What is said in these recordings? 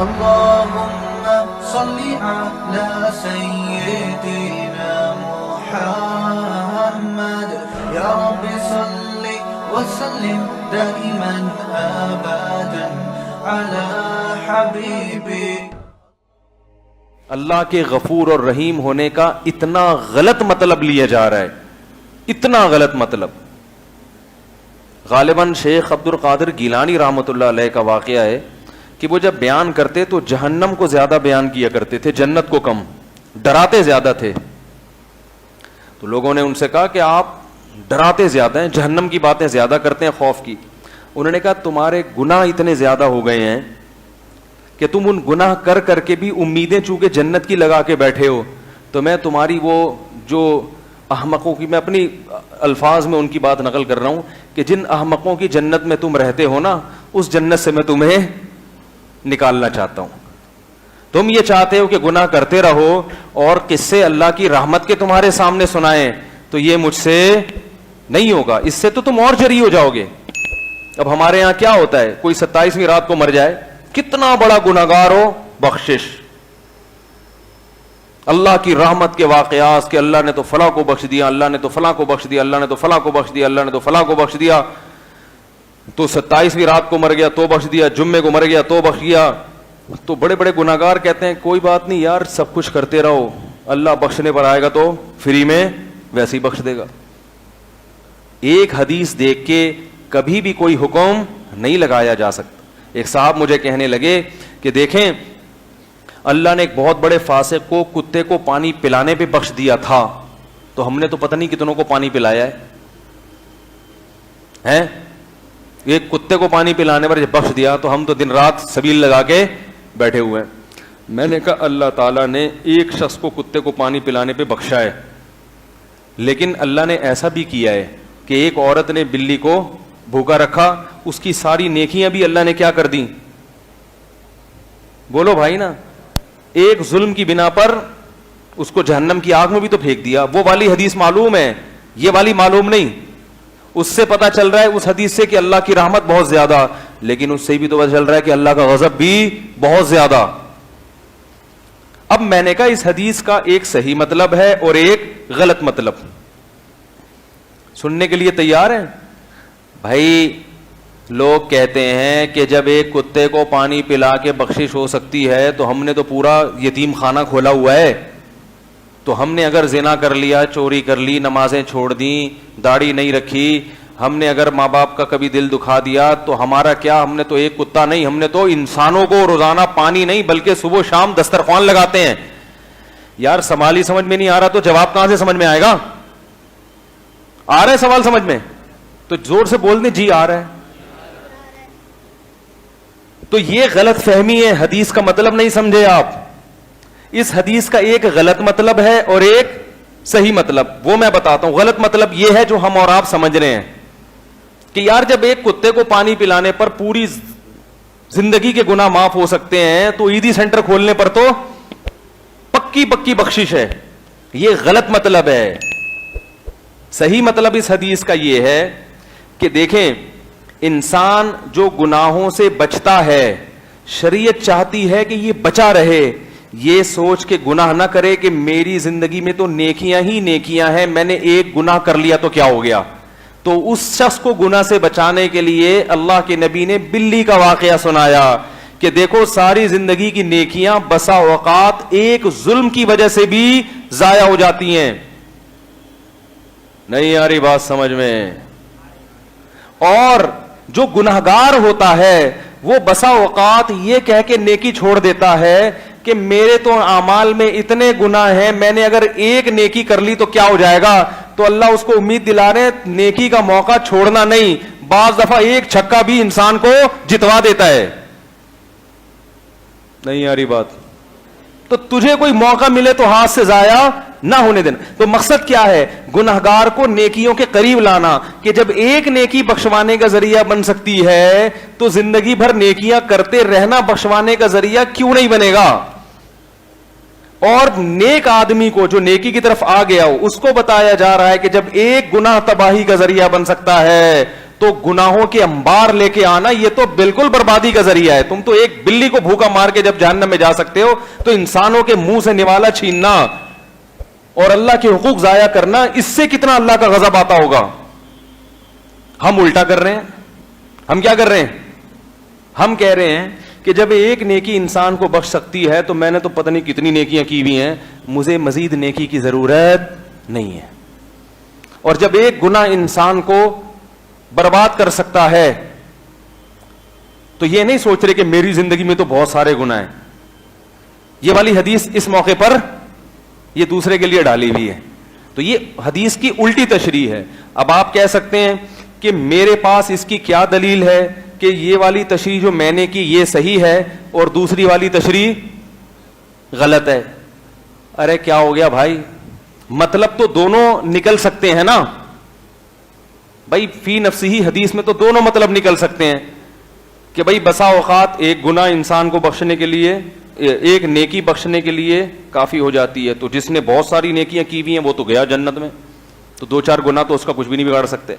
اللهم صل على سيدنا محمد يا رب صل وسلم دائما ابدا على حبيبي. اللہ کے غفور اور رحیم ہونے کا اتنا غلط مطلب لیا جا رہا ہے، اتنا غلط مطلب. غالباً شیخ عبد القادر گیلانی رحمۃ اللہ علیہ کا واقعہ ہے کہ وہ جب بیان کرتے تو جہنم کو زیادہ بیان کیا کرتے تھے، جنت کو کم، ڈراتے زیادہ تھے. تو لوگوں نے ان سے کہا کہ آپ ڈراتے زیادہ ہیں، جہنم کی باتیں زیادہ کرتے ہیں، خوف کی. انہوں نے کہا تمہارے گناہ اتنے زیادہ ہو گئے ہیں کہ تم ان گناہ کر کر کے بھی امیدیں چونکہ جنت کی لگا کے بیٹھے ہو. تو میں تمہاری وہ جو احمقوں کی، میں اپنی الفاظ میں ان کی بات نقل کر رہا ہوں کہ جن احمقوں کی جنت میں تم رہتے ہو نا، اس جنت سے میں تمہیں نکالنا چاہتا ہوں. تم یہ چاہتے ہو کہ گناہ کرتے رہو اور قصے اللہ کی رحمت کے تمہارے سامنے سنائیں، تو یہ مجھ سے نہیں ہوگا، اس سے تو تم اور جری ہو جاؤ گے. اب ہمارے یہاں کیا ہوتا ہے، کوئی 27ویں رات کو مر جائے، کتنا بڑا گناہگار ہو، بخشش، اللہ کی رحمت کے واقعات کہ اللہ نے تو فلاں کو بخش دیا، اللہ نے تو فلاں کو بخش دیا، اللہ نے تو فلاں کو بخش دیا، اللہ نے تو فلاں کو بخش دیا. تو 27ویں رات کو مر گیا تو بخش دیا، جمعے کو مر گیا تو بخش گیا. تو بڑے بڑے گناہگار کہتے ہیں کوئی بات نہیں یار، سب کچھ کرتے رہو، اللہ بخشنے پر آئے گا تو فری میں ویسے ہی بخش دے گا. ایک حدیث دیکھ کے کبھی بھی کوئی حکم نہیں لگایا جا سکتا. ایک صاحب مجھے کہنے لگے کہ دیکھیں اللہ نے ایک بہت بڑے فاسق کو کتے کو پانی پلانے پہ بخش دیا تھا، تو ہم نے تو پتہ نہیں کتنوں کو پانی پلایا ہے. ایک کتے کو پانی پلانے پر بخش دیا تو ہم تو دن رات سبیل لگا کے بیٹھے ہوئے ہیں. میں نے کہا اللہ تعالیٰ نے ایک شخص کو کتے کو پانی پلانے پہ بخشا ہے، لیکن اللہ نے ایسا بھی کیا ہے کہ ایک عورت نے بلی کو بھوکا رکھا، اس کی ساری نیکیاں بھی اللہ نے کیا کر دی؟ بولو بھائی نا. ایک ظلم کی بنا پر اس کو جہنم کی آگ میں بھی تو پھینک دیا. وہ والی حدیث معلوم ہے، یہ والی معلوم نہیں. اس سے پتا چل رہا ہے اس حدیث سے کہ اللہ کی رحمت بہت زیادہ، لیکن اس سے بھی تو پتا چل رہا ہے کہ اللہ کا غضب بھی بہت زیادہ. اب میں نے کہا اس حدیث کا ایک صحیح مطلب ہے اور ایک غلط مطلب. سننے کے لیے تیار ہیں بھائی؟ لوگ کہتے ہیں کہ جب ایک کتے کو پانی پلا کے بخشش ہو سکتی ہے تو ہم نے تو پورا یتیم خانہ کھولا ہوا ہے. تو ہم نے اگر زنا کر لیا، چوری کر لی، نمازیں چھوڑ دیں، داڑھی نہیں رکھی، ہم نے اگر ماں باپ کا کبھی دل دکھا دیا، تو ہمارا کیا؟ ہم نے تو ایک کتا نہیں، ہم نے تو انسانوں کو روزانہ پانی نہیں بلکہ صبح شام دسترخوان لگاتے ہیں. یار سوال سمجھ میں نہیں آ رہا تو جواب کہاں سے سمجھ میں آئے گا؟ آ رہا ہے سوال سمجھ میں؟ تو زور سے بول دیں جی آ رہا ہے. تو یہ غلط فہمی ہے، حدیث کا مطلب نہیں سمجھے آپ. اس حدیث کا ایک غلط مطلب ہے اور ایک صحیح مطلب، وہ میں بتاتا ہوں. غلط مطلب یہ ہے جو ہم اور آپ سمجھ رہے ہیں کہ یار جب ایک کتے کو پانی پلانے پر پوری زندگی کے گناہ معاف ہو سکتے ہیں تو عیدی سینٹر کھولنے پر تو پکی پکی بخشش ہے. یہ غلط مطلب ہے. صحیح مطلب اس حدیث کا یہ ہے کہ دیکھیں انسان جو گناہوں سے بچتا ہے، شریعت چاہتی ہے کہ یہ بچا رہے، یہ سوچ کے گناہ نہ کرے کہ میری زندگی میں تو نیکیاں ہی نیکیاں ہیں، میں نے ایک گناہ کر لیا تو کیا ہو گیا. تو اس شخص کو گناہ سے بچانے کے لیے اللہ کے نبی نے بلی کا واقعہ سنایا کہ دیکھو ساری زندگی کی نیکیاں بسا اوقات ایک ظلم کی وجہ سے بھی ضائع ہو جاتی ہیں. نہیں آ رہی بات سمجھ میں؟ اور جو گناہگار ہوتا ہے وہ بسا اوقات یہ کہہ کے نیکی چھوڑ دیتا ہے کہ میرے تو اعمال میں اتنے گناہ ہیں، میں نے اگر ایک نیکی کر لی تو کیا ہو جائے گا. تو اللہ اس کو امید دلا رہے نیکی کا موقع چھوڑنا نہیں، بعض دفعہ ایک چھکا بھی انسان کو جتوا دیتا ہے. نہیں آ رہی بات؟ تو تجھے کوئی موقع ملے تو ہاتھ سے ضائع نہ ہونے دینا. تو مقصد کیا ہے؟ گناہگار کو نیکیوں کے قریب لانا کہ جب ایک نیکی بخشوانے کا ذریعہ بن سکتی ہے تو زندگی بھر نیکیاں کرتے رہنا بخشوانے کا ذریعہ کیوں نہیں بنے گا. اور نیک آدمی کو جو نیکی کی طرف آ گیا ہو اس کو بتایا جا رہا ہے کہ جب ایک گناہ تباہی کا ذریعہ بن سکتا ہے تو گناہوں کے انبار لے کے آنا یہ تو بالکل بربادی کا ذریعہ ہے. تم تو ایک بلی کو بھوکا مار کے جب جہنم میں جا سکتے ہو تو انسانوں کے منہ سے نوالا چھیننا اور اللہ کے حقوق ضائع کرنا, اس سے کتنا اللہ کا غضب آتا ہوگا. ہم الٹا کر رہے ہیں. ہم کیا کر رہے ہیں؟ ہم کہہ رہے ہیں کہ جب ایک نیکی انسان کو بخش سکتی ہے تو میں نے تو پتہ نہیں کتنی نیکیاں کی ہوئی ہیں, مجھے مزید نیکی کی ضرورت نہیں ہے. اور جب ایک گناہ انسان کو برباد کر سکتا ہے تو یہ نہیں سوچ رہے کہ میری زندگی میں تو بہت سارے گناہ ہیں. یہ والی حدیث اس موقع پر یہ دوسرے کے لیے ڈالی ہوئی ہے, تو یہ حدیث کی الٹی تشریح ہے. اب آپ کہہ سکتے ہیں کہ میرے پاس اس کی کیا دلیل ہے کہ یہ والی تشریح جو میں نے کی یہ صحیح ہے اور دوسری والی تشریح غلط ہے. ارے کیا ہو گیا بھائی, مطلب تو دونوں نکل سکتے ہیں نا بھائی. فی نفسی حدیث میں تو دونوں مطلب نکل سکتے ہیں کہ بھائی بسا اوقات ایک گناہ انسان کو بخشنے کے لیے, ایک نیکی بخشنے کے لیے کافی ہو جاتی ہے. تو جس نے بہت ساری نیکیاں کی ہوئی ہیں وہ تو گیا جنت میں, تو 2-4 گناہ تو اس کا کچھ بھی نہیں بگاڑ سکتے.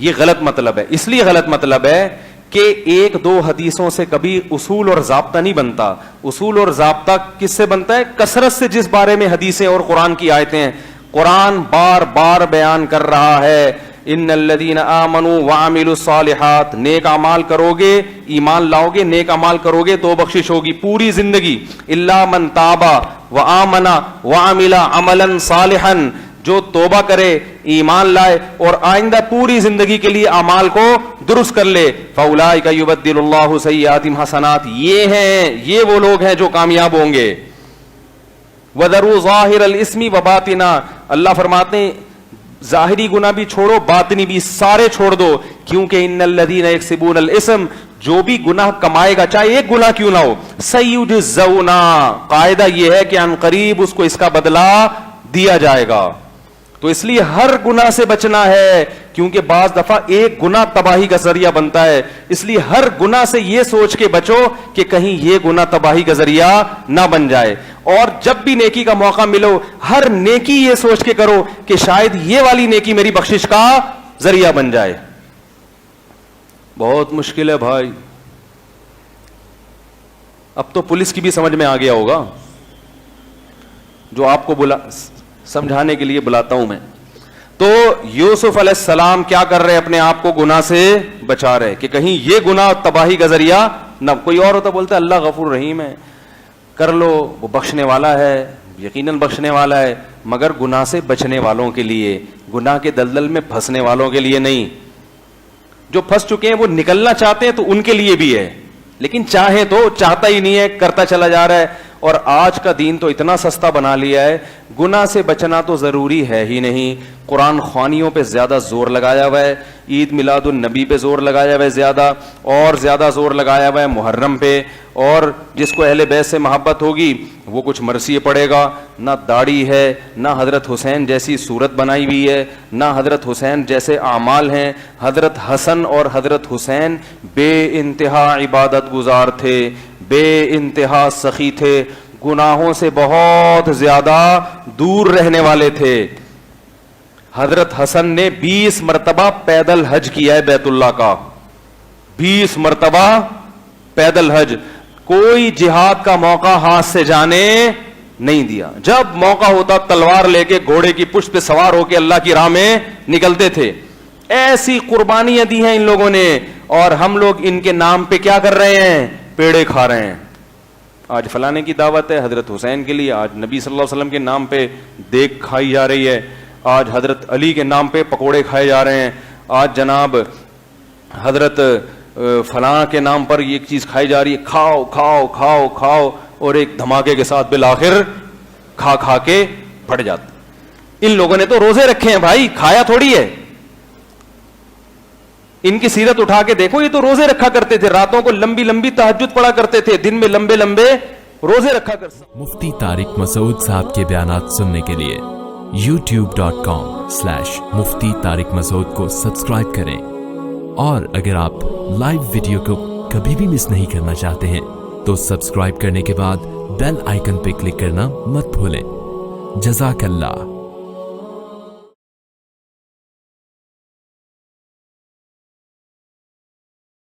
یہ غلط مطلب ہے. اس لیے غلط مطلب ہے کہ 1-2 حدیثوں سے کبھی اصول اور ضابطہ نہیں بنتا. اصول اور ضابطہ کس سے بنتا ہے؟ کثرت سے جس بارے میں حدیثیں اور قرآن کی آیتیں ہیں. قرآن بار بار بیان کر رہا ہے ان الذین آمنوا وعملوا الصالحات, نیک اعمال کرو گے, ایمان لاؤ گے, نیک اعمال کرو گے تو بخشش ہوگی پوری زندگی. الا من تاب وآمن وعمل عملا صالحا, جو توبہ کرے, ایمان لائے اور آئندہ پوری زندگی کے لیے اعمال کو درست کر لے, فاولئک یبدل اللہ سیئاتہم حسنات, یہ وہ لوگ ہیں جو کامیاب ہوں گے. وذروا ظاہر الاسم وباطنا, اللہ فرماتے ہیں ظاہری گناہ بھی چھوڑو, باطنی بھی, سارے چھوڑ دو. کیونکہ ان الذین یکسبون الاسم, جو بھی گناہ کمائے گا چاہے ایک گناہ کیوں نہ ہو, سیجزون, قاعدہ یہ ہے کہ ان قریب اس کو اس کا بدلہ دیا جائے گا. تو اس لیے ہر گناہ سے بچنا ہے, کیونکہ بعض دفعہ ایک گناہ تباہی کا ذریعہ بنتا ہے. اس لیے ہر گناہ سے یہ سوچ کے بچو کہ کہیں یہ گناہ تباہی کا ذریعہ نہ بن جائے. اور جب بھی نیکی کا موقع ملو, ہر نیکی یہ سوچ کے کرو کہ شاید یہ والی نیکی میری بخشش کا ذریعہ بن جائے. بہت مشکل ہے بھائی. اب تو پولیس کی بھی سمجھ میں آ گیا ہوگا, جو آپ کو سمجھانے کے لیے بلاتا ہوں میں. تو یوسف علیہ السلام کیا کر رہے, اپنے آپ کو گناہ سے بچا رہے کہ کہیں یہ گناہ تباہی کا ذریعہ نہ. کوئی اور ہوتا بولتا اللہ غفور رحیم ہے, کر لو, وہ بخشنے والا ہے, یقیناً بخشنے والا ہے, مگر گناہ سے بچنے والوں کے لیے, گناہ کے دلدل میں پھنسنے والوں کے لیے نہیں. جو پھنس چکے ہیں وہ نکلنا چاہتے ہیں تو ان کے لیے بھی ہے, لیکن چاہے تو چاہتا ہی نہیں ہے, کرتا چلا جا رہا ہے. اور آج کا دین تو اتنا سستا بنا لیا ہے, گناہ سے بچنا تو ضروری ہے ہی نہیں. قرآن خوانیوں پہ زیادہ زور لگایا ہوا ہے, عید میلاد النبی پہ زور لگایا ہوا ہے زیادہ, اور زیادہ زور لگایا ہوا ہے محرم پہ. اور جس کو اہل بیت سے محبت ہوگی وہ کچھ مرثیے پڑھے گا. نہ داڑھی ہے, نہ حضرت حسین جیسی صورت بنائی ہوئی ہے, نہ حضرت حسین جیسے اعمال ہیں. حضرت حسن اور حضرت حسین بے انتہا عبادت گزار تھے, بے انتہا سخی تھے, گناہوں سے بہت زیادہ دور رہنے والے تھے. حضرت حسن نے 20 مرتبہ پیدل حج کیا ہے بیت اللہ کا, 20 مرتبہ پیدل حج. کوئی جہاد کا موقع ہاتھ سے جانے نہیں دیا. جب موقع ہوتا تلوار لے کے گھوڑے کی پشت پہ سوار ہو کے اللہ کی راہ میں نکلتے تھے. ایسی قربانیاں دی ہیں ان لوگوں نے, اور ہم لوگ ان کے نام پہ کیا کر رہے ہیں, پیڑے کھا رہے ہیں. آج فلانے کی دعوت ہے حضرت حسین کے لیے, آج نبی صلی اللہ علیہ وسلم کے نام پہ دیگ کھائی جا رہی ہے, آج حضرت علی کے نام پہ پکوڑے کھائے جا رہے ہیں, آج جناب حضرت فلاں کے نام پر یہ چیز کھائی جا رہی ہے. کھاؤ کھاؤ کھاؤ کھاؤ, اور ایک دھماکے کے ساتھ بالآخر کھا کھا کے پھٹ جاتے. ان لوگوں نے تو روزے رکھے ہیں بھائی, کھایا تھوڑی ہے. ان کی سیرت اٹھا کے دیکھو, یہ تو روزے رکھا کرتے تھے, راتوں کو لمبی لمبی تہجد پڑھا کرتے تھے, دن میں لمبے لمبے روزے رکھا کرتے. مفتی طارق مسعود صاحب کے بیانات سننے کے لیے youtube.com/مفتی طارق مسعود کو سبسکرائب کریں. اور اگر آپ لائیو ویڈیو کو کبھی بھی مس نہیں کرنا چاہتے ہیں تو سبسکرائب کرنے کے بعد بیل آئیکن پہ کلک کرنا مت بھولیں. جزاک اللہ.